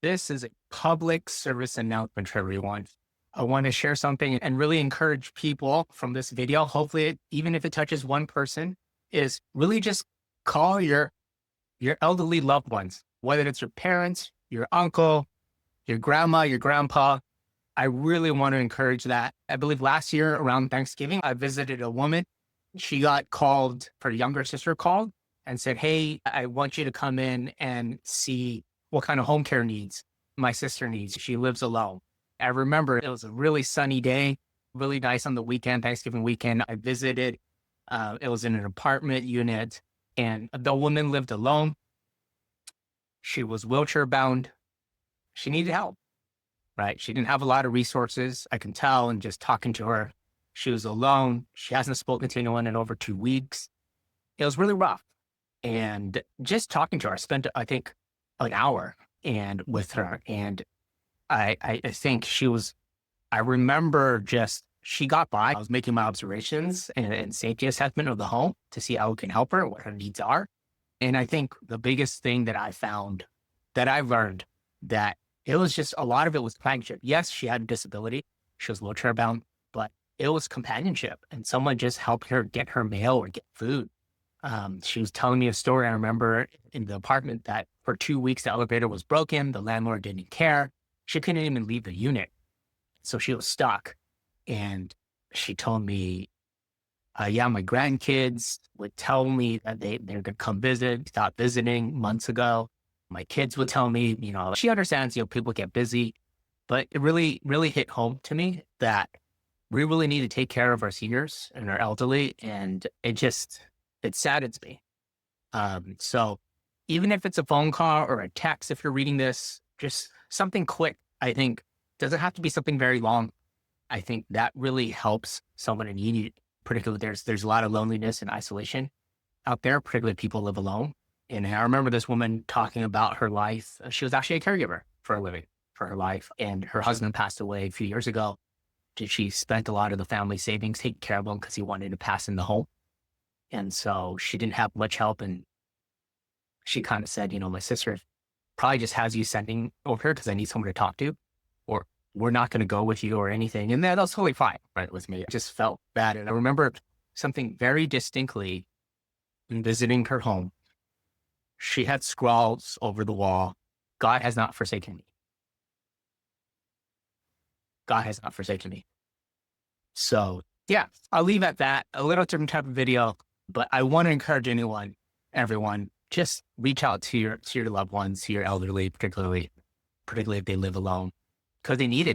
This is a public service announcement for everyone. I want to share something and really encourage people from this video. Hopefully, even if it touches one person, is really just call your elderly loved ones, whether it's your parents, your uncle, your grandma, your grandpa. I really want to encourage that. I believe last year around Thanksgiving, I visited a woman. She got called, her younger sister called and said, "Hey, I want you to come in and see what kind of home care needs my sister needs. She lives alone." I remember it was a really sunny day, really nice on the weekend, Thanksgiving weekend. I visited, it was in an apartment unit, and the woman lived alone. She was wheelchair bound. She needed help, right? She didn't have a lot of resources. I can tell, and just talking to her, she was alone. She hasn't spoken to anyone in over 2 weeks. It was really rough. And just talking to her, I spent, I think, an hour and with her. And I think I remember just, she got by. I was making my observations and safety assessment of the home to see how we can help her, what her needs are. And I think the biggest thing that I found, that I've learned, that it was just a lot of it was companionship. Yes, she had a disability. She was wheelchair bound, but it was companionship and someone just helped her get her mail or get food. She was telling me a story. I remember in the apartment that for 2 weeks, the elevator was broken. The landlord didn't care. She couldn't even leave the unit. So she was stuck. And she told me, yeah, my grandkids would tell me that they're going to come visit, stop visiting months ago. My kids would tell me, she understands, people get busy, but it really, really hit home to me that we really need to take care of our seniors and our elderly. And it saddens me. So even if it's a phone call or a text, if you're reading this, just something quick, I think doesn't have to be something very long. I think that really helps someone in need. Particularly, there's a lot of loneliness and isolation out there, particularly people live alone. And I remember this woman talking about her life. She was actually a caregiver for a living, for her life. And her husband passed away a few years ago. She spent a lot of the family savings taking care of him because he wanted to pass in the home. And so she didn't have much help. And she kind of said, my sister probably just has you sending over here because I need someone to talk to, or we're not going to go with you or anything. And that was totally fine, right, with me. I just felt bad. And I remember something very distinctly in visiting her home. She had scrawls over the wall. "God has not forsaken me. God has not forsaken me." So yeah, I'll leave at that. A little different type of video, but I want to encourage everyone, just reach out to your loved ones, to your elderly, particularly if they live alone, because they need it.